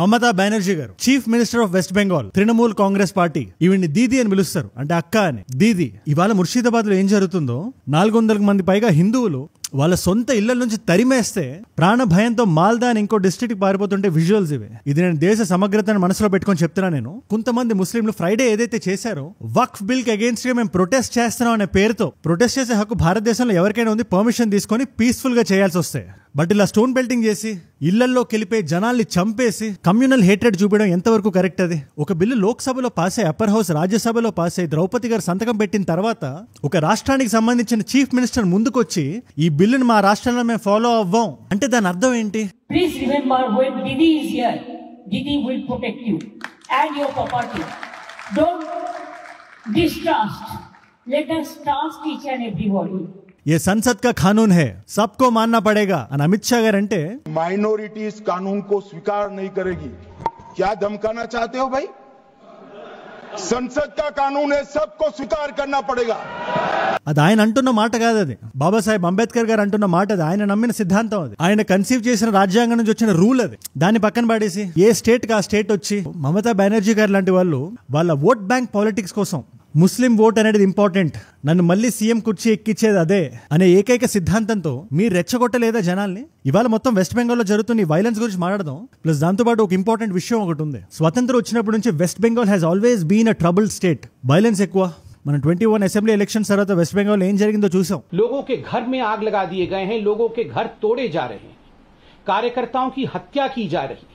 మమతా బెనర్జీ గారు chief minister of West Bengal, Trinamool Congress party. ఈవిడ్ని దీది అని పిలుస్తారు, అంటే అక్క అని. దీది ఇవాళ ముర్షిదాబాద్ లో ఏం జరుగుతుందో, 400 మంది పైగా హిందువులు వాళ్ళ సొంత ఇళ్ల నుంచి తరిమేస్తే ప్రాణ భయంతో మాల్దా అని ఇంకో డిస్ట్రిక్ట్ పారిపోతుంటే విజువల్స్ ఇవే. ఇది నేను దేశ సమగ్రతను మనసులో పెట్టుకొని చెప్తున్నా. నేను కొంతమంది ముస్లింలు ఫ్రైడే ఏదైతే చేశారో వక్ఫ్ బిల్ కి అగేన్స్ట్ గా మేము ప్రొటెస్ట్ చేస్తున్నాం అనే పేరుతో, ప్రొటెస్ట్ చేసే హక్కు భారతదేశంలో ఎవరికైనా ఉంది, పర్మిషన్ తీసుకొని పీస్ఫుల్ గా చేయాల్సి వస్తాయి. బట్ ఇలా స్టోన్ బెల్టింగ్ చేసి ఇళ్లలో కెలిపే జనాల్ని చంపేసి కమ్యూనల్ హేట్రెడ్ చూపించడం ఎంతవరకు కరెక్ట్? అది ఒక బిల్లు లోక్సభలో పాస్ అయ్యి, అప్పర్ హౌస్ రాజ్యసభలో పాస్ అయ్యి, ద్రౌపది గారు సంతకం పెట్టిన తర్వాత ఒక రాష్ట్రానికి సంబంధించిన చీఫ్ మినిస్టర్ ముందుకొచ్చి ఈ బిల్లును మా రాష్ట్రంలో మేము ఫాలో అవ్వం అంటే దాని అర్థం ఏంటి? Please remember, when Didi is here, Didi will protect you and your property. Don't distrust. Let us trust each and everybody. ये संसद का कानून है, सबको मानना पड़ेगा అని అమిత్ షా గారు అంటే माइनॉरिटीज कानून को स्वीकार नहीं करेगी। क्या धमकाना चाहते हो भाई? संसद का कानून है, सबको स्वीकार करना पड़ेगा। అది ఆయన అంటున్న మాట కాదు, అది బాబాసాహెబ్ అంబేద్కర్ గారు అంటున్న మాట. అది ఆయన నమ్మిన సిద్ధాంతం, అది ఆయన కన్సీవ్ చేసిన రాజ్యాంగం నుంచి వచ్చిన రూల్. అది దాన్ని పక్కన పడేసి ఏ స్టేట్ కి ఆ స్టేట్ వచ్చి మమతా బెనర్జీ గారు లాంటి వాళ్ళు వాళ్ళ ఓట్ బ్యాంక్ పాలిటిక్స్ కోసం ముస్లిం ఓట్ అనేది ఇంపార్టెంట్, నన్ను మళ్ళీ సీఎం కుర్చీ ఎక్కిచ్చేది అదే అనే ఏకైక సిద్ధాంతంతో మీరు రెచ్చగొట్టలేదా జనాల్ని? ఇవాళ మొత్తం వెస్ట్ బెంగాల్ లో జరుగుతున్న ఈ వైలెన్స్ గురించి మాట్లాడదాం. ప్లస్ దాంతోపాటు ఒక ఇంపార్టెంట్ విషయం ఒకటి ఉంది. స్వతంత్రం వచ్చినప్పటి నుంచి West Bengal has always been a troubled state. Violence ఎక్కువ. మనం 21 అసెంబ్లీ ఎలక్షన్స్ తర్వాత వెస్ట్ బెంగాల్ ఏం జరిగిందో చూసాం. लोगों के घर में आग लगा दिए गए हैं, लोगों के घर तोड़े जा रहे हैं, कार्यकर्ताओं की हत्या की जा रही है,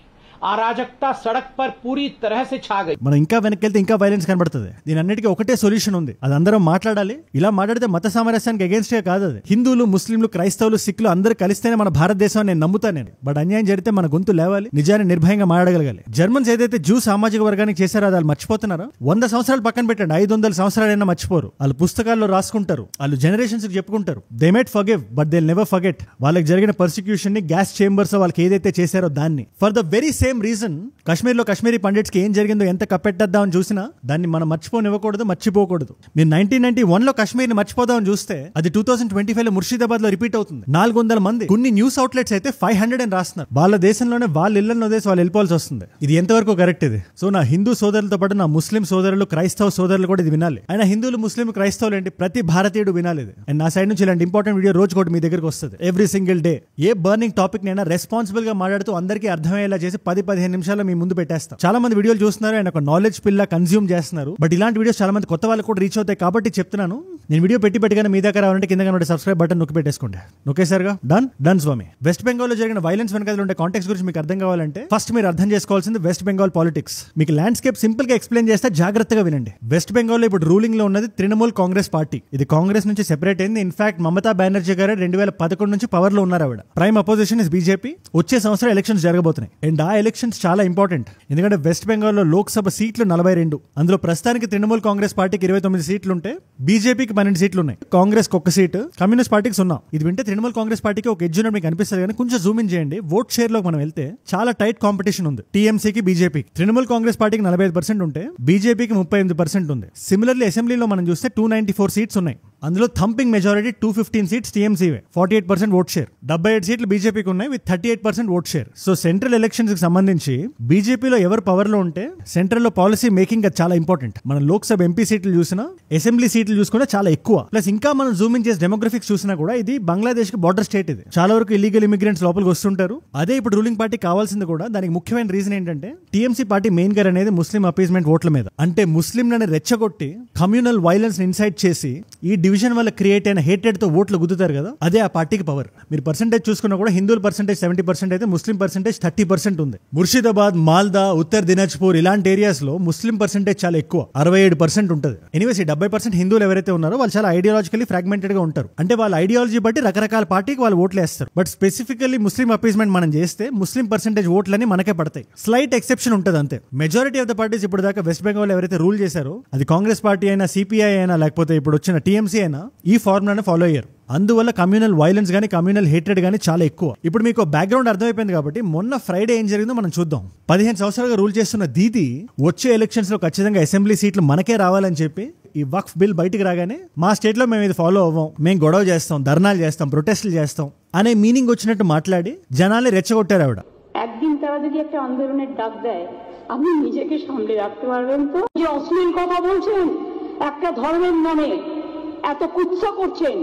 అరాజకత సడక్ పర్ పూరీ తరహ సే ఛా గయి. మనం ఇంకా వెనక్కి వెళ్తే ఇంకా వైలెన్స్ కనబడుతుంది. దీని అన్నిటికీ ఒకటే సొల్యూషన్ ఉంది, అది అందరం మాట్లాడాలి. ఇలా మాట్లాడితే మత సామరస్యానికి అగేన్స్ట్ గా కాదు. అది హిందువులు, ముస్లింలు, క్రైస్తవులు, సిఖ్లు అందరూ కలిస్తేనే మన భారతదేశం నేను నమ్ముతాను నేను. బట్ అన్యాయం జరిగితే మన గొంతు లేవాలి, నిజాన్ని నిర్భయంగా మాట్లాడగలగాలి. జర్మన్స్ ఏదైతే జూ సామాజిక వర్గానికి చేశారో అది వాళ్ళు మర్చిపోతున్నారు. 100 సంవత్సరాలు పక్కన పెట్టండి, 500 సంవత్సరాలైనా మర్చిపోరు. వాళ్ళు పుస్తకాల్లో రాసుకుంటారు, వాళ్ళు జనరేషన్స్ కి చెప్పుకుంటారు. They might forgive but they never forget. వాళ్ళకి జరిగిన పర్సిక్యూషన్ ని, గ్యాస్ చేంబర్స్ వాళ్ళకి ఏదైతే చేశారో దాన్ని. For the very same reason కశ్మీర్లో కాశ్మీరీ పండిట్స్ కి ఏం జరిగిందో ఎంత కప్పెట్టేద్దామని చూసినా దాన్ని మనం మర్చిపోనివ్వకూడదు, మర్చిపోకూడదు. మీరు 1991 కశ్మీర్ ని మర్చిపోదామని చూస్తే అది 2025 లో ముర్షిదాబాద్ లో రిపీట్ అవుతుంది. 400 మంది. కొన్ని న్యూస్ అవుట్లెట్స్ అయితే 500 అని రాస్తున్నారు. వాళ్ళ దేశంలోనే వాళ్ళ ఇళ్లను వదిలేసి వాళ్ళు వెళ్ళిపోవాల్సి వస్తుంది. ఇది ఎంతవరకు కరెక్ట్? ఇది సో నా హిందూ సోదరులతో పాటు నా ముస్లిం సోదరులు, క్రైస్తవ సోదరులు కూడా ఇది వినాలి. అయినా హిందువులు, ముస్లిం, క్రైస్తవులు ఏంటి, ప్రతి భారతీయుడు వినాలి ఇది. అండ్ నా సైడ్ నుంచి ఇలాంటి ఇంపార్టెంట్ వీడియో రోజు కూడా మీ దగ్గరకు వస్తుంది ఎవ్రీ సింగిల్ డే. ఏ బర్నింగ్ టాపిక్ నైనా రెస్పాన్సిబుల్ గా మాట్లాడుతూ అందరికీ అర్థమయ్యేలా చేసి 10-15 నిమిషాలు మీ ముందు పెట్టేస్తాం. చాలా మంది వీడియోలు చూస్తున్నారు అండ్ ఒక నాలెడ్జ్ పిల్ల కన్స్యూమ్ చేస్తున్నారు. బట్ ఇలాంటి వీడియోస్ చాలా మంది కొత్త వాళ్ళకి కూడా రీచ్ అవుతాయి కాబట్టి చెప్తున్నాను. నేను వీడియో పెట్టిగానే మీ దగ్గర రావాలంటే కింద కనబడే సబ్స్క్రైబ్ బటన్ నొక్కి పెట్టేసుకోండి. నొక్కేసారుగా డన్ స్వామి. వెస్ట్ బెంగాల్ లో జరిగిన వైలెన్స్ వెనకాల ఉండే కాంటెక్స్ట్ గురించి మీకు అర్థం కావాలంటే ఫస్ట్ మీరు అర్థం చేసుకోవాల్సింది వెస్ట్ బెంగాల్ పాలిటిక్స్. మీకు ల్యాండ్స్కేప్ సింపుల్ గా ఎక్స్ప్లెయిన్ చేస్తే జాగ్రత్తగా వినండి. వెస్ట్ బెంగాల్ లో ఇప్పుడు రూలింగ్ లో ఉన్నది తృణమూల్ కాంగ్రెస్ పార్టీ. ఇది కాంగ్రెస్ నుంచి సెపరేట్ అయింది. ఇన్ఫాక్ట్ మమతా బెనర్జీ గారు 2011 నుంచి పవర్ లో ఉన్నారు. ఆవిడ ప్రైమ్ అపోజిషన్ ఇస్ బీజేపీ. వచ్చే సంవత్సరం ఎలక్షన్స్ జరగబోతున్నాయి అండ్ ఆ ఎలక్షన్స్ చాలా ఇంపార్టెంట్. ఎందుకంటే వెస్ట్ బెంగాల్ లో లోక్సభ సీట్లు 42. అందులో ప్రస్తుతానికి తృణమూల్ కాంగ్రెస్ పార్టీకి 29 సీట్లు ఉంటే బీజేపీకి 12 సీట్లు ఉన్నాయి. కాంగ్రెస్ కి 1 సీటు, కమ్యూనిస్ట్ పార్టీకి 0. ఇది వింటే తృణమూల్ కాంగ్రెస్ పార్టీకి ఒక ఎడ్జ్ ఉన్నట్టు మీకు అనిపిస్తుంది, కానీ కొంచెం జూమ్ ఇన్ చేయండి. ఓట్ షేర్ లో మనం వెళ్తే చాలా టైట్ కాంపిటీషన్ ఉంది. టీఎంసీకి, బీజేపీకి. తృణమూల్ కాంగ్రెస్ పార్టీకి 45% ఉంటే బీజేపీకి 38% ఉంది. సిమిలర్లీ అసెంబ్లీలో మనం చూస్తే 294 సీట్స్ ఉన్నాయి. అందులో థంపింగ్ మెజారిటీ 215 సీట్స్ టీఎంసీవే, 48% ఓట్ షేర్. 77 సీట్లు బీజేపీకి ఉన్నాయి with 38% vote share. So central elections కి సంబంధించి బీజేపీలో ఎవరు పవర్ లో ఉంటే సెంట్రల్ లో పాలసీ మేకింగ్ అది చాలా ఇంపార్టెంట్. మనం లోక్సభ ఎంపీ సీట్లు చూసినా, అసెంబ్లీ సీట్లు చూసుకున్నా చాలా ఎక్కువ. ప్లస్ ఇంకా మనం జూమ్ ఇన్ చేసి డెమోగ్రఫిక్స్ చూసినా కూడా ఇది బంగ్లాదేశ్ కి బార్డర్ స్టేట్. ఇది చాలా వరకు ఇల్లీగల్ ఇమిగ్రెంట్స్ లోపలికి వస్తుంటారు. అదే ఇప్పుడు రూలింగ్ పార్టీ కావాల్సింది కూడా. దానికి ముఖ్యమైన రీజన్ ఏంటంటే టీఎంసీ పార్టీ మెయిన్ గా అనేది ముస్లిం అపీస్మెంట్ ఓట్ల మీద. అంటే ముస్లింలను రెచ్చగొట్టి కమ్యూనల్ వైలెన్స్ ఇన్సైట్ చేసి ఈ డివిజన్ వల్ల క్రియేట్ అయిన హేటెడ్ తో ఓట్లు గుద్దుతారు కదా, అదే ఆ పార్టీకి పవర్. మీరు పర్సెంటేజ్ చూసుకున్నా కూడా హిందువుల పర్సెంటేజ్ 70% అయితే ముస్లిం పర్సెంటేజ్ 30% ఉంది. ముర్షిదాబాద్, మాల్దా, ఉత్తర్ దినాజ్పూర్ ఇలాంటి ఏరియాస్ లో ముస్లిం పర్సెంటేజ్ చాలా ఎక్కువ, 67% ఉంటుంది. ఎనీవేస్ ఈ 70% హిందువులు ఎవరైతే ఉన్నారో వాళ్ళు చాలా ఐడియాలజికల్లీ ఫ్రాగ్మెంటెడ్ గా ఉంటారు. అంటే వాళ్ళ ఐడియాలజీ బట్టి రకరకాల పార్టీకి వాళ్ళు ఓట్లు వేస్తారు. బట్ స్పెసిఫికల్లీ ముస్లిం అపీస్మెంట్ మనం చేస్తే ముస్లిం పర్సెంటేజ్ ఓట్లని మనకే పడతాయి. స్లైట్ ఎక్సెప్షన్ ఉంటుంది అంతే. మెజారిటీ ఆఫ్ ద పార్టీస్ ఇప్పుడు దాకా వెస్ట్ బెంగాల్ ఎవరైతే రూల్ చేశారో అది కాంగ్రెస్ పార్టీ అయినా, సిపిఐ అయినా, లేకపోతే ఇప్పుడు వచ్చిన టీఎంసీ అయినా ఈ ఫార్ములాను ఫాలో అయ్యారు. అందువల్ల కమ్యూనల్ వైలెన్స్ గానీ, కమ్యూనల్ హేట్రెడ్ గానీ చాలా ఎక్కువ. ఇప్పుడు మీకు బ్యాక్గ్రౌండ్ అర్థమైపోయింది కాబట్టి మొన్న ఫ్రైడే ఏం జరిగిందో మనం చూద్దాం. 15 సంవత్సరాలుగా రూల్ చేస్తున్న దీది వచ్చే ఎలక్షన్స్ లో ఖచ్చితంగా అసెంబ్లీ సీట్లు మనకే రావాలని చెప్పి ఈ వక్ఫ్ బిల్ బయటికి రాగానే మా స్టేట్ లో మేము ఇది ఫాలో అవ్వం, మేము గొడవ చేస్తాం, ధర్నాలు చేస్తాం, ప్రొటెస్టులు చేస్తాం అనే మీనింగ్ వచ్చినట్టు మాట్లాడి జనాల్ని రెచ్చగొట్టారు ఆవిడ. একদিন তারা যদি একটা আন্দোলনের ডাক দেয়, আপনি নিজেকে সামলে রাখতে পারবেন তো? যে অশ্লীল কথা বলছেন, একটা ধর্মের নামে এত কুৎসা করছেন,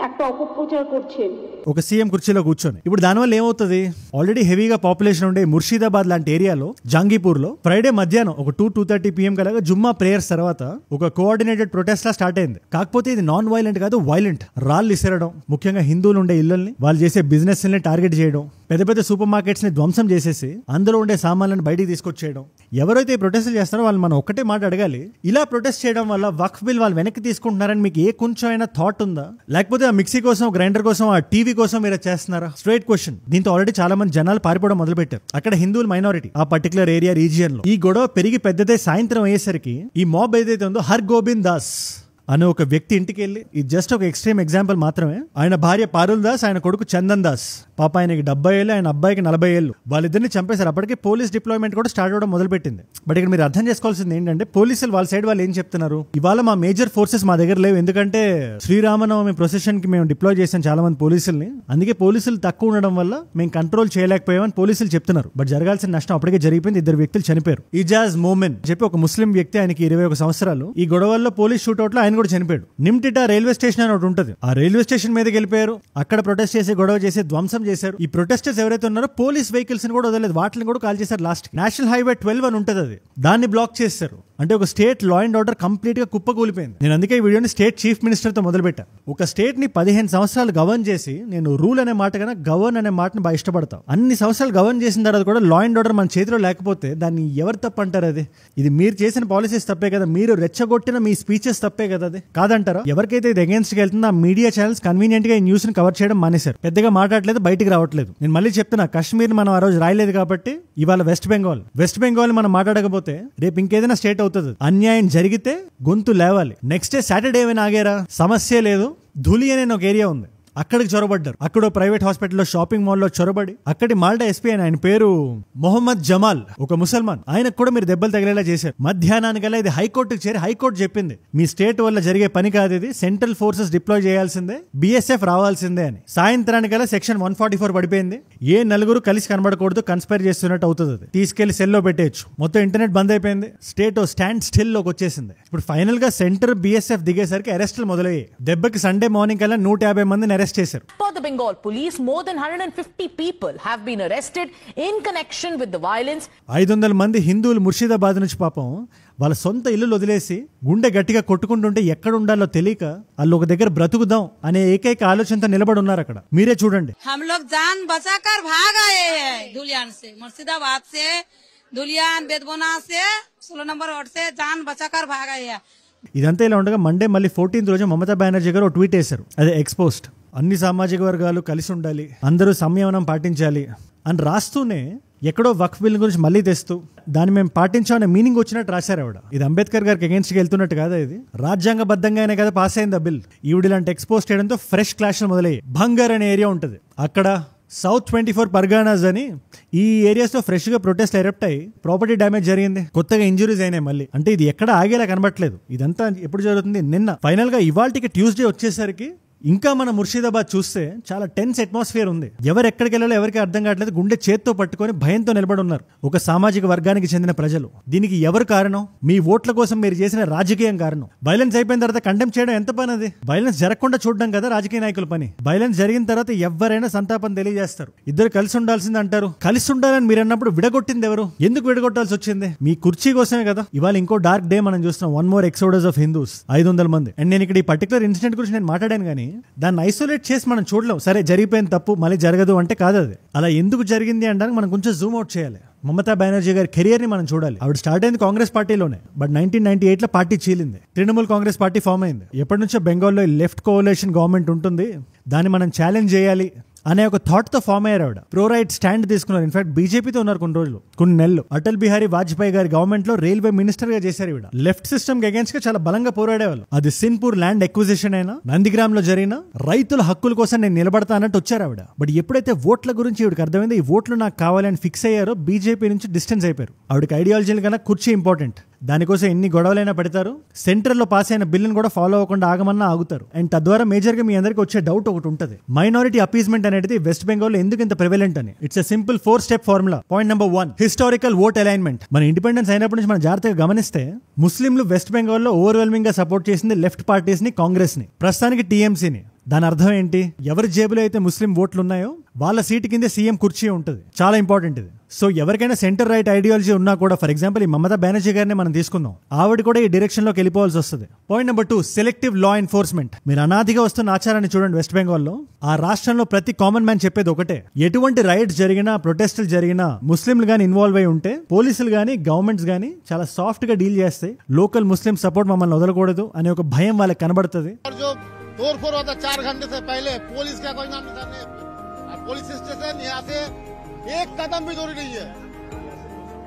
একটা অপপ্রচার করছেন ఒక సీఎం కుర్చీలో కూర్చొని. ఇప్పుడు దానివల్ల ఏమవుతుంది, ఆల్రెడీ హెవీగా పాపులేషన్ ఉండే ముర్షిదాబాద్ లాంటి ఏరియాలో జంగీపూర్ లో ఫ్రైడే మధ్యాహ్నం ఒక 2-2:30 PM కలగా జుమ్మా ప్రేయర్స్ తర్వాత ఒక కోఆర్డినేటెడ్ ప్రొటెస్ట్ లా స్టార్ట్ అయింది. కాకపోతే ఇది నాన్ వైలెంట్ కాదు, వైలెంట్. రాళ్ళు ఇసిరడం, ముఖ్యంగా హిందువులు ఉండే ఇళ్లని, వాళ్ళు చేసే బిజినెస్ ని టార్గెట్ చేయడం, పెద్ద పెద్ద సూపర్ మార్కెట్స్ ని ధ్వంసం చేసేసి అందులో ఉండే సామాన్లను బయటికి తీసుకొచ్చేయడం. ఎవరైతే ఈ ప్రొటెస్ట్ చేస్తారో వాళ్ళు మనం ఒక్కటే మాట అడగాలి, ఇలా ప్రొటెస్ట్ చేయడం వల్ల వక్ఫ్ బిల్ వాళ్ళు వెనక్కి తీసుకుంటున్నారని మీకు ఏ కొంచెం అయినా థాట్ ఉందా? లేకపోతే ఆ మిక్సీ కోసం, గ్రైండర్ కోసం, ఆ టీవీ కోసం మీరు చేస్తున్నారా? Straight question. దీంతో ఆల్రెడీ చాలా మంది జనాలు పారిపోవడం మొదలు పెట్టారు. అక్కడ హిందువులు మైనారిటీ ఆ పర్టికులర్ ఏరియా రీజియన్ లో. ఈ గొడవ పెరిగి పెద్దదే సాయంత్రం అయ్యేసరికి ఈ మాబ్ ఏదైతే ఉందో హర్ గోబింద్ దాస్ అనే ఒక వ్యక్తి ఇంటికి వెళ్ళి, ఇది జస్ట్ ఒక ఎక్స్ట్రీమ్ ఎగ్జాంపుల్ మాత్రమే, ఆయన భార్య పారుల్ దాస్, ఆయన కొడుకు చందన్ దాస్, పాప ఆయనకి 70 ఏళ్ళు, ఆయన అబ్బాయికి 40 ఏళ్ళు, వాళ్ళిద్దరిని చంపేశారు. అప్పటికే పోలీస్ డిప్లాయ్మెంట్ కూడా స్టార్ట్ అవడం మొదలు పెట్టింది. బట్ ఇక్కడ మీరు అర్థం చేసుకోవాల్సింది ఏంటంటే, పోలీసులు వాళ్ళ సైడ్ వాళ్ళు ఏం చెప్తున్నారు, ఇవాళ మా మేజర్ ఫోర్సెస్ మా దగ్గర లేవు, ఎందుకంటే శ్రీరామనవమి ప్రొసెషన్ కి మేము డిప్లాయ్ చేసాం చాలా మంది పోలీసుల్ని, అందుకే పోలీసులు తక్కువ ఉండడం వల్ల మేము కంట్రోల్ చేయలేకపోయామని పోలీసులు చెప్తున్నారు. బట్ జరగాల్సిన నష్టం అప్పటికే జరిగిపోయింది, 2 వ్యక్తులు చనిపోయారు. ఇజాజ్ మోమెన్ చెప్పి ఒక ముస్లిం వ్యక్తి, ఆయనకి 21 సంవత్సరాలు. ఈ గొడవల్లో పోలీస్ షూట్అవుట్ లో ఆయన కూడా చనిపోయాడు. నిమ్టిటా రైల్వే స్టేషన్ అని ఒకటి ఉంటుంది, ఆ రైల్వే స్టేషన్ మీదకి వెళ్ళిపోయారు. అక్కడ ప్రొటెస్ట్ చేసి, గొడవ చేసి, ధ్వంసం చేశారు. ఈ ప్రొటెస్టర్స్ ఎవరైతే ఉన్నారో పోలీస్ వెహికల్స్ ని కూడా వదలలేదు, వాటిని కూడా కాల్ చేశారు. లాస్ట్ నేషనల్ హైవే 12 అని ఉంటుంది, అది దాన్ని బ్లాక్ చేశారు. అంటే ఒక state law and order complete గా కుప్పకూలిపోయింది. నేను అందుకే ఈ వీడియోని స్టేట్ చీఫ్ మినిస్టర్ తో మొదలు పెట్టా. ఒక స్టేట్ ని 15 సంవత్సరాలు గవర్న్ చేసి, నేను రూల్ అనే మాట కన్నా గవర్న్ అనే మాటని బాగా ఇష్టపడతాం. అన్ని సంవత్సరాలు గవర్న్ చేసిన తర్వాత కూడా లా అండ్ ఆర్డర్ మన చేతిలో లేకపోతే దాన్ని ఎవరు తప్పు అంటారు? ఇది మీరు చేసిన పాలసీస్ తప్పే కదా, మీరు రెచ్చగొట్టిన మీ స్పీచెస్ తప్పే కదా, అది కాదంటారా? ఎవరికైతే ఇది అగేన్స్ట్ గా వెళ్తుందో ఆ మీడియా ఛానల్స్ కన్వీనియంట్ గా ఈ న్యూస్ ని కవర్ చేయడం మానేశారు, పెద్దగా మాట్లాడలేదు, బయటికి రావట్లేదు. నేను మళ్ళీ చెప్తున్నా, కాశ్మీర్ మనం ఆ రోజు రాయలేదు కాబట్టి ఇవాళ వెస్ట్ బెంగాల్ మనం మాట్లాడకపోతే రేపు ఇంకేదైనా స్టేట్ అవుతుంది. అన్యాయం జరిగితే గొంతు లేవాలి. నెక్స్ట్ డే సాటర్డే ఏమైనా ఆగారా? సమస్య లేదు. ధులి అనే ఒక ఏరియా ఉంది, అక్కడికి చొరబడ్డారు. అక్కడ ప్రైవేట్ హాస్పిటల్లో, షాపింగ్ మాల్లో చొరబడి అక్కడి మాల్టా ఎస్పీ ఆయన పేరు మొహమ్మద్ జమాల్, ఒక ముసల్మాన్, ఆయనకు కూడా మీరు దెబ్బలు తగిలేలా చేశారు. మధ్యాహ్నానికల్లా ఇది హైకోర్టుకు చేరి హైకోర్టు చెప్పింది, మీ స్టేట్ వల్ల జరిగే పని కాదు, ఇది సెంట్రల్ ఫోర్సెస్ డిప్లాయ్ చేయాల్సిందే, BSF రావాల్సిందే అని. సాయంత్రానికల్లా సెక్షన్ 144 పడిపోయింది. ఏ నలుగురు కలిసి కనబడకూడదు, కన్స్పైర్ చేస్తున్నట్టు అవుతుంది. అది తీసుకెళ్లి సెల్లో పెట్టేయచ్చు. మొత్తం ఇంటర్నెట్ బంద్ అయిపోయింది. స్టేట్ స్టాండ్ స్టిల్ లోకి వచ్చేసింది. ఇప్పుడు ఫైనల్ గా సెంటర్ BSF దిగేసరికి అరెస్టులు మొదలయ్యాయి. దెబ్బకి సండే మార్నింగ్ కల్లా 150 మందిని అరెస్ట్ చేశారు. For the Bengal police, more than 150 people have been arrested in connection with the violence. 500 మంది హిందువులు ముర్షిదాబాద్ నుంచి పాపం వాళ్ళ సొంత ఇల్లు వదిలేసి గుండె గట్టిగా కొట్టుకుంటుంటే ఎక్కడ ఉండాలో తెలియక వాళ్ళు ఒక దగ్గర బ్రతుకుదాం అనే ఏకైక ఆలోచనతో నిలబడి ఉన్నారు అక్కడ. మీరే చూడండి. हम लोग जान बचाकर भाग आए हैं धुलियान से, मुर्शिदाबाद से, धुलियान बेदबोना से, 16 नंबर वार्ड से जान बचाकर भाग आए हैं. ఇదంతా ఇలా ఉండగా మండే మళ్ళీ 14th రోజు మమతా బెనర్జీ గారు ఒక ట్వీట్ వేశారు, అదే ఎక్స్పోస్ట్. అన్ని సామాజిక వర్గాలు కలిసి ఉండాలి, అందరూ సంయమనం పాటించాలి అని రాస్తూనే ఎక్కడో వక్ఫ్ బిల్ గురించి మళ్ళీ తెస్తూ దాన్ని మేము పాటించామనే మీనింగ్ వచ్చినట్టు రాశారు ఆవిడ. ఇది అంబేద్కర్ గారికి అగేన్స్ట్ గా వెళ్తున్నట్టు కాదా? ఇది రాజ్యాంగబద్ధంగానే కదా పాస్ అయింది ఆ బిల్. ఈవిడ ఇలాంటి ఎక్స్పోజ్ చేయడంతో ఫ్రెష్ క్లాష్లు మొదలయ్యాయి. భంగర్ అనే ఏరియా ఉంటుంది అక్కడ, సౌత్ 24 పర్గానాస్ అని, ఈ ఏరియాస్ లో ఫ్రెష్ గా ప్రొటెస్ట్ ఎరప్ట్ అయ్యి ప్రాపర్టీ డ్యామేజ్ జరిగింది, కొత్తగా ఇంజురీస్ అయినాయి మళ్ళీ. అంటే ఇది ఎక్కడ ఆగేలా కనబట్లేదు. ఇదంతా ఎప్పుడు జరుగుతుంది? నిన్న. ఫైనల్ గా ఇవాళకి ట్యూస్డే వచ్చేసరికి ఇంకా మన ముర్షిదాబాద్ చూస్తే చాలా టెన్స్ అట్మాస్ఫియర్ ఉంది. ఎవరు ఎక్కడికి వెళ్ళాలో ఎవరికి అర్థం కావట్లేదు. గుండె చేత్తో పట్టుకొని భయంతో నిలబడి ఉన్నారు ఒక సామాజిక వర్గానికి చెందిన ప్రజలు. దీనికి ఎవరు కారణం? మీ ఓట్ల కోసం మీరు చేసిన రాజకీయం కారణం. వైలెన్స్ అయిపోయిన తర్వాత కండెమ్ చేయడం ఎంత పని? అది వైలెన్స్ జరగకుండా చూడడం కదా రాజకీయ నాయకుల పని. వైలెన్స్ జరిగిన తర్వాత ఎవరైనా సంతాపం తెలియజేస్తారు. ఇద్దరు కలిసి ఉండాల్సింది అంటారు. కలిసి ఉండాలని మీరు అన్నప్పుడు విడగొట్టింది ఎవరు? ఎందుకు విడగొట్టాల్సి వచ్చింది? మీ కుర్చీ కోసమే కదా. ఇవాళ ఇంకో డార్క్ డే మనం చూస్తున్నాం. 1 more exodus of Hindus, 500 మంది. అండ్ నేను ఇక్కడ ఈ పర్టికులర్ ఇన్సిడెంట్ గురించి నేను మాట్లాడాను కానీ దాన్ని ఐసోలేట్ చేసి మనం చూడలేం. సరే జరిగిపోయిన తప్పు మళ్ళీ జరగదు అంటే కాదు. అది అలా ఎందుకు జరిగింది అంటే మనం కొంచెం జూమ్ అవుట్ చేయాలి. మమతా బెనర్జీ గారి కెరియర్ ని మనం చూడాలి. ఆవిడ స్టార్ట్ అయింది కాంగ్రెస్ పార్టీలోనే, బట్ 1998 లో పార్టీ చీలింది. తృణమూల్ కాంగ్రెస్ పార్టీ ఫామ్ అయింది. ఎప్పటి నుంచో బెంగాల్లో లెఫ్ట్ కోalition గవర్నమెంట్ ఉంటుంది, దాన్ని మనం ఛాలెంజ్ చేయాలి అనే ఒక థాట్ తో ఫామ్ అయ్యారు ఆవిడ. ప్రో రైట్ స్టాండ్ తీసుకున్నారు. ఇన్ఫాక్ట్ బీజేపీతో ఉన్నారు కొన్ని నెలలు. అటల్ బిహారీ వాజ్పేయి గారి గవర్నమెంట్ లో రైల్వే మినిస్టర్ గా చేశారు ఈవిడ. లెఫ్ట్ సిస్టమ్ కి అగేన్స్ట్ గా చాలా బలంగా పోరాడేవాళ్ళు. అది సిన్పూర్ ల్యాండ్ ఎక్విజిషన్ అయినా, నందిగ్రామ్ లో జరిగిన రైతుల హక్కుల కోసం నేను నిలబడతా అన్నట్టు వచ్చారు ఆవిడ. బట్ ఎప్పుడైతే ఓట్ల గురించి ఈవిడకి అర్థమైంది, ఈ ఓట్లు నాకు కావాలని ఫిక్స్ అయ్యారో బీజేపీ నుంచి డిస్టెన్స్ అయిపోయారు. ఆవిడకి ఐడియాలజీ కన్నా కుర్చీ ఇంపార్టెంట్. దానికోసం ఎన్ని గొడవలైనా పెడతారు. సెంట్రల్ లో పాస్ అయిన బిల్లును కూడా ఫాలో అవ్వకుండా ఆగమన్నా ఆగుతారు. అండ్ తద్వారా మేజర్ గా మీ అందరికి వచ్చే డౌట్ ఒకటి ఉంటుంది, మైనారిటీ అపీస్మెంట్ అనేది వెస్ట్ బెంగాల్ ఎందుకు ఇంత ప్రివెలెంట్ అని. It's a simple 4-step formula. Point number 1, historical vote alignment. మన ఇండిపెండెన్స్ అయినప్పటి నుంచి మనం జాగ్రత్తగా గమనిస్తే ముస్లింలు వెస్ట్ బెంగాల్లో ఓవర్వెల్మింగ్ గా సపోర్ట్ చేసింది లెఫ్ట్ పార్టీస్ ని, కాంగ్రెస్ ని, ప్రస్తుతానికి టీఎంసీని. దాని అర్థం ఏంటి? ఎవరి జేబులో అయితే ముస్లిం ఓట్లు ఉన్నాయో వాళ్ళ సీటు కింద సీఎం కుర్చీ ఉంటుంది. చాలా ఇంపార్టెంట్ ఇది. సో ఎవరికైనా సెంటర్ రైట్ ఐడియాలజీ ఉన్నా కూడా, ఫర్ ఎగ్జాంపుల్ ఈ మమతా బెనర్జీ గారిని మనం తీసుకుందాం, ఆవిడ కూడా ఈ డైరెక్షన్ లోకి వెళ్ళిపోవాల్సి వస్తుంది. Point number 2, selective law enforcement. మీరు అనాదిగా వస్తున్న ఆచారాన్ని చూడండి వెస్ట్ బెంగాల్లో. ఆ రాష్ట్రంలో ప్రతి కామన్ మ్యాన్ చెప్పేది ఒకటే, ఎటువంటి రైట్స్ జరిగినా, ప్రొటెస్టులు జరిగినా, ముస్లింలు గానీ ఇన్వాల్వ్ అయి ఉంటే పోలీసులు గానీ గవర్నమెంట్స్ గానీ చాలా సాఫ్ట్ గా డీల్ చేస్తాయి. లోకల్ ముస్లిం సపోర్ట్ మమ్మల్ని వదలకూడదు అనే ఒక భయం వాళ్ళకి కనబడుతుంది. तोड़फोड़ होता 4 घंटे से पहले, पुलिस का कोई नाम निशान नहीं। पुलिस स्टेशन यहाँ से 1 कदम भी दूरी नहीं है।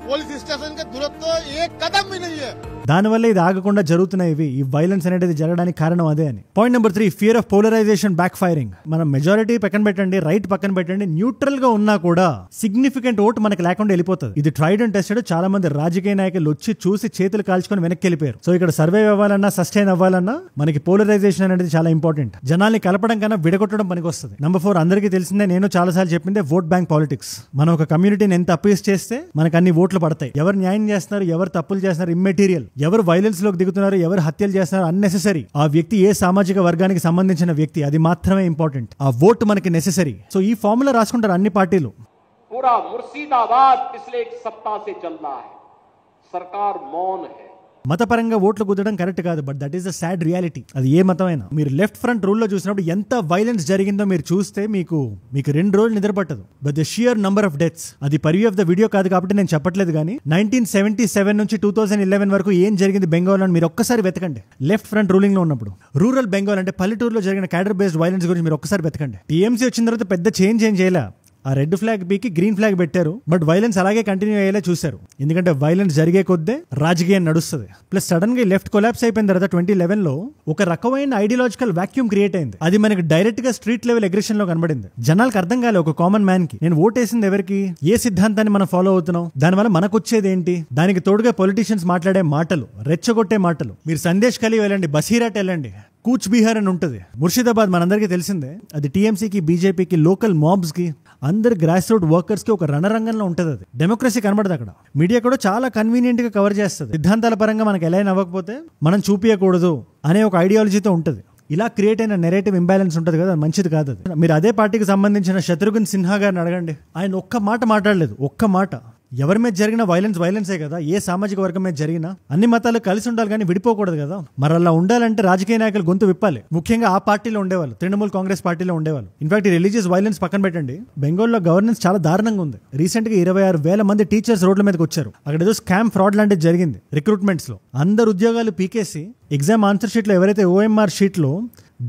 पुलिस स्टेशन के दूरत्व 1 कदम भी नहीं है. దానివల్ల ఇది ఆగకుండా జరుగుతున్నాయి ఈ వైలెన్స్ అనేది జరగడానికి కారణం అదే అని. Point number 3, fear of polarization back firing. మనం మెజారిటీ పక్కన పెట్టండి, రైట్ పక్కన పెట్టండి, న్యూట్రల్ గా ఉన్నా కూడా సిగ్నిఫికెంట్ ఓట్ మనకి లేకుండా వెళ్ళిపోతుంది. ఇది ట్రైడ్ అండ్ టెస్టెడ్. చాలా మంది రాజకీయ నాయకులు వచ్చి చూసి చేతులు కాల్చుకొని వెనక్కి వెళ్ళిపోయారు. సో ఇక్కడ సర్వైవ్ అవ్వాలన్నా, సస్టైన్ అవ్వాలన్నా మనకి పోలరైజేషన్ అనేది చాలా ఇంపార్టెంట్. జనాల్ని కలపడం కన్నా విడగొట్టడం పనికి వస్తుంది. నెంబర్ 4, అందరికీ తెలిసిందే, నేను చాలా సార్లు చెప్పిందే, ఓట్ బ్యాంక్ పాలిటిక్స్. మనం ఒక కమ్యూనిటీని ఎంత అపీస్ చేస్తే మనకు అన్ని ఓట్లు పడతాయి. ఎవరు న్యాయం చేస్తున్నారు, ఎవరు తప్పులు చేస్తున్నారు ఇమ్మెటీరియల్, ఎవరు వైలెన్స్ లోకి దిగుతున్నారు, ఎవరు హత్యలు చేస్తున్నారు అన్నెసెసరీ, ఆ వ్యక్తి ఏ సామాజిక వర్గానికి సంబంధించిన వ్యక్తి, అది మాత్రమే ఇంపార్టెంట్. ఆ ఓటు మనకి నెసెసరీ. సో ఈ ఫార్ములా రాసుకుంటారు అన్ని పార్టీలు. पूरा मुर्शिदाबाद पिछले एक सप्ताह से चल रहा है, सरकार मौन है. మతపరంగా ఓట్లు కుదరడం కరెక్ట్ కాదు, but that is the sad reality. అది ఏ మతమైనా. మీరు లెఫ్ట్ ఫ్రంట్ రూల్ లో చూసినప్పుడు ఎంత వైలెన్స్ జరిగిందో మీరు చూస్తే మీకు 2 రోజులు నిద్ర పట్టదు. But the shear number of deaths, అది పర్వ్యూ ఆఫ్ ద వీడియో కాదు కాబట్టి నేను చెప్పట్లేదు, కానీ 1977 నుంచి 2011 వరకు ఏం జరిగింది బెంగాల్ అని మీరు ఒక్కసారి వెతకండి. లెఫ్ట్ ఫ్రంట్ రూలింగ్ లో ఉన్నప్పుడు రూరల్ బెంగాల్ అంటే పల్లెటూరులో జరిగిన క్యాడర్ బేస్డ్ వైలెన్స్ గురించి మీరు ఒక్కసారి వెతకండి. టీఎంసీ వచ్చిన తర్వాత పెద్ద చేంజ్ ఏం చేయలే. ఆ రెడ్ ఫ్లాగ్ పీకి గ్రీన్ ఫ్లాగ్ పెట్టారు, బట్ వైలెన్స్ అలాగే కంటిన్యూ అయ్యేలా చూశారు. ఎందుకంటే వైలెన్స్ జరిగే కొద్దే రాజకీయం నడుస్తుంది. ప్లస్ సడన్ గా లెఫ్ట్ కొలాప్స్ అయిపోయిన తర్వాత 2011 లో ఒక రకమైన ఐడియాలజికల్ వాక్యూమ్ క్రియేట్ అయింది. అది మనకి డైరెక్ట్ గా స్ట్రీట్ లెవెల్ అగ్రెషన్ లో కనబడింది. జనాలకు అర్థం కాలే, ఒక కామన్ మ్యాన్ కి నేను ఓటేసింది ఎవరికి, ఏ సిద్ధాంతాన్ని మనం ఫాలో అవుతున్నాం, దానివల్ల మనకు వచ్చేది ఏంటి. దానికి తోడుగా పొలిటీషియన్స్ మాట్లాడే మాటలు, రెచ్చగొట్టే మాటలు. మీరు సందేశ్ ఖలీ వెళ్ళండి, బసీరాట్ వెళ్ళండి, కూచ్ బీహార్ అని ఉంటుంది. ముర్షిదాబాద్ మనందరికీ తెలిసిందే. అది టీఎంసీకి, బీజేపీకి, లోకల్ మాబ్స్ కి, అందరు గ్రాస్ రూట్ వర్కర్స్ కి ఒక రణరంగంలో ఉంటుంది. అది డెమోక్రసీ కనబడదు అక్కడ. మీడియా కూడా చాలా కన్వీనియంట్ గా కవర్ చేస్తుంది. సిద్ధాంతాల పరంగా మనకు ఎలా అవ్వకపోతే మనం చూపించకూడదు అనే ఒక ఐడియాలజీతో ఉంటుంది. ఇలా క్రియేట్ అయిన నెరేటివ్ ఇంబ్యాలెన్స్ ఉంటుంది కదా, మంచిది కాదు అది. మీరు అదే పార్టీకి సంబంధించిన శత్రుఘ్న్ సిన్హా గారిని అడగండి, ఆయన ఒక్క మాట మాట్లాడలేదు. ఒక్క మాట. ఎవరి మీద జరిగిన వైలెన్సే కదా, ఏ సామాజిక వర్గం మీద జరిగినా. అన్ని మతాలు కలిసి ఉండాలి కానీ విడిపోకూడదు కదా. మరి అలా ఉండాలంటే రాజకీయ నాయకులు గొంతు విప్పాలి. ముఖ్యంగా ఆ పార్టీలో ఉండేవాళ్ళు, తృణమూల్ కాంగ్రెస్ పార్టీలో ఉండేవాళ్ళు. ఇన్ఫాక్ట్ ఈ రిలీజియస్ వైలెన్స్ పక్కన పెట్టండి, బెంగాల్లో గవర్నెన్స్ చాలా దారుణంగా ఉంది. రీసెంట్ గా 26,000 మంది టీచర్స్ రోడ్ల మీదకి వచ్చారు. అక్కడ ఏదో స్కామ్, ఫ్రాడ్ లాంటిది జరిగింది రిక్రూట్మెంట్స్ లో. అందరు ఉద్యోగాలు పీకేసి ఎగ్జామ్ ఆన్సర్ షీట్ లో ఎవరైతే ఓఎంఆర్ షీట్ లో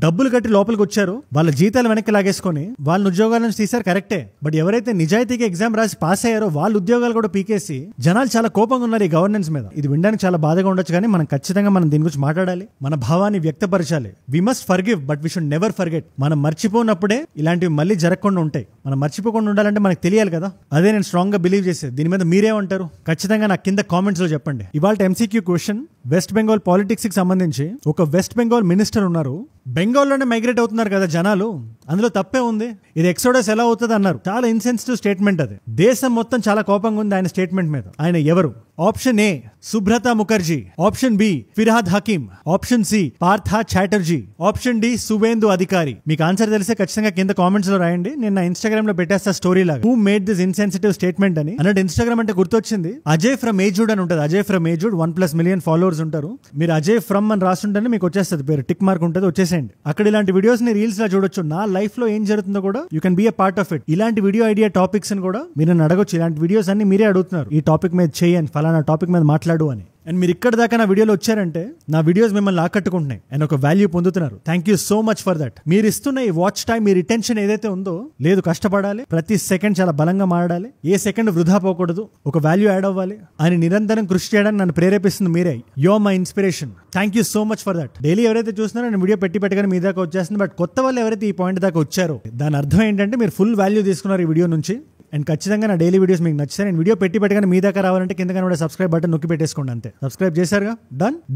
డబ్బులు కట్టి లోపలికి వచ్చారు వాళ్ళ జీతాలు వెనక్కి లాగేసుకొని వాళ్ళ ఉద్యోగాల నుంచి తీశారు, కరెక్టే. బట్ ఎవరైతే నిజాయితీగా ఎగ్జామ్ రాసి పాస్ అయ్యారో వాళ్ళ ఉద్యోగాలు కూడా పీకేసి జనాలు చాలా కోపంగా ఉన్నారు ఈ గవర్నెన్స్ మీద. ఇది వినడానికి చాలా బాధగా ఉండొచ్చు, కానీ మనం ఖచ్చితంగా మనం దీని గురించి మాట్లాడాలి, మన భావాన్ని వ్యక్తపరచాలి. We must forgive but we should never forget. మనం మర్చిపోయినప్పుడే ఇలాంటివి మళ్ళీ జరగకుండా ఉంటాయి. మనం మర్చిపోకుండా ఉండాలంటే మనకు తెలియాలి కదా. అదే నేను స్ట్రాంగ్ గా బిలీవ్ చేసేది. దీని మీద మీరేమంటారు ఖచ్చితంగా నాకు కింద కామెంట్స్ లో చెప్పండి. ఇవాళ MCQ question, west Bengal politics కి సంబంధించి ఒక వెస్ట్ బెంగాల్ మినిస్టర్ ఉన్నారు. బెంగాల్లోనే మైగ్రేట్ అవుతున్నారు కదా జనాలు, అందులో తప్పే ఉంది. ఇది ఎక్సోడస్ ఎలా అవుతుంది అన్నారు. చాలా ఇన్సెన్సిటివ్ స్టేట్మెంట్ అది. దేశం మొత్తం చాలా కోపంగా ఉంది ఆయన స్టేట్మెంట్ మీద. ఆయన ఎవరు? Option A Subrata Mukherjee, option B Firhad Hakim, option C Partha Chatterjee, option D Suvendu Adhikari. మీకు ఆన్సర్ తెలిసే ఖచ్చితంగా కింద కామెంట్స్ లో రాయండి. నేను నా ఇన్స్టాగ్రామ్ లో పెట్టేస్తా స్టోరీ లాగా, who made this insensitive statement అని. అన్నట్టు ఇన్స్టాగ్రామ్ అంటే గుర్తొచ్చింది, అజయ్ ఫ్రమ్ ఏజుడ్ అని ఉంటుంది. అజయ్ ఫ్రమ్ ఏజుడ్ 1+ మిలియన్ ఫాలోవర్స్ ఉంటారు. మీరు అజయ్ ఫ్రమ్ అని రాస్తుంటేనే మీకు వచ్చేస్తుంది పేరు, టిక్ మార్క్ ఉంటుంది, వచ్చేసేయండి. అక్కడ ఇలాంటి వీడియోస్ ని రీల్స్ లా చూడొచ్చు. నా లైఫ్ లో ఏం జరుగుతుందో కూడా you can be a part of it. ఇలాంటి వీడియో ఐడియా టాపిక్స్ అని కూడా మీరు నన్ను అడగొచ్చు. ఇలాంటి వీడియోస్ అన్ని మీరే అడుగుతున్నారు, ఈ టాపిక్ మీద చేయని, ఫలానా టాపిక్ మీద మాట్లాడు అని. అండ్ మీరు ఇక్కడ దాకా నా వీడియోలో వచ్చారంటే నా వీడియోస్ మిమ్మల్ని ఆకట్టుకుంటున్నాయి అండ్ ఒక వాల్యూ పొందుతున్నారు. Thank you so much for that. మీరు ఇస్తున్న ఈ వాచ్ టైం, మీ రిటెన్షన్ ఏదైతే ఉందో, లేదు కష్టపడాలి, ప్రతి సెకండ్ చాలా బలంగా మాట్లాడాలి, ఏ సెకండ్ వృధా పోకూడదు, ఒక వాల్యూ యాడ్ అవ్వాలి అని నిరంతరం కృషి చేయడానికి నన్ను ప్రేరేపిస్తుంది మీరే. You are my inspiration. Thank you so much for that. Daily ఎవరైతే చూస్తున్నారో నేను వీడియో పెట్టగానే మీ దాకా వచ్చేస్తుంది. బట్ కొత్త వాళ్ళు ఎవరైతే ఈ పాయింట్ దాకా వచ్చారో దాని అర్థం ఏంటంటే మీరు ఫుల్ వాల్యూ తీసుకున్నారు ఈ వీడియో నుంచి. అండ్ ఖచ్చితంగా నా డైలీ వీడియోస్ మీకు నచ్చాయి. నేను వీడియో పెట్టగానే మీ దాకా రావాలంటే కింద కనబడే సబ్స్క్రైబ్ బటన్ నొక్కి పెట్టేసుకోండి అంతే. సబ్స్క్రైబ్ చేశారుగా,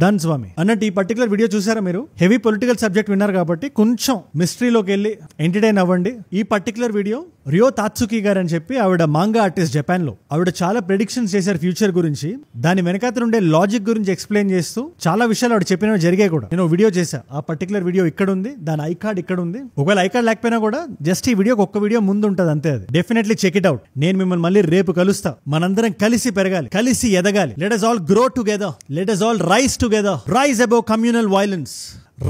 డన్ స్వామి అన్నట్టు. ఈ పర్టికులర్ వీడియో చూసారా మీరు? హెవీ పొలిటికల్ సబ్జెక్ట్ విన్నారు కాబట్టి కొంచెం మిస్టరీలోకి వెళ్ళి ఎంటర్టైన్ అవ్వండి. ఈ పర్టికులర్ వీడియో రియో తాత్సుకి గారు అని చెప్పి ఆవిడ మాంగా ఆర్టిస్ట్, జపాన్ లో. ఆవిడ చాలా ప్రెడిక్షన్స్ చేశారు ఫ్యూచర్ గురించి. దాని వెనకాతల ఉండే లాజిక్ గురించి ఎక్స్ప్లెయిన్ చేస్తూ చాలా విషయాలు ఆవిడ చెప్పినవి జరిగాయి కూడా. నేను వీడియో చేశా. ఆ పర్టికులర్ వీడియో ఇక్కడ ఉంది, దాని ఐ కార్డ్ ఇక్కడ ఉంది. ఒకవేళ ఐ కార్డ్ లేకపోయినా కూడా జస్ట్ ఈ వీడియోకి ఒక్క వీడియో ముందు ఉంటుంది అంతే. అది డెఫినెట్లీ చెక్ ఇట్ అవుట్. నేను మిమ్మల్ని మళ్ళీ రేపు కలుస్తా. మనందరం కలిసి పెరగాలి, కలిసి ఎదగాలి. Let us all grow together. Let us all rise together. Rise above communal violence.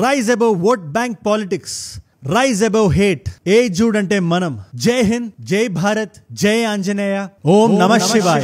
Rise above vote bank politics. Rise above hate. ఏజూడ్ అంటే మనం. జై హింద్, జై భారత్, జై ఆంజనేయ, ఓం నమః శివాయ.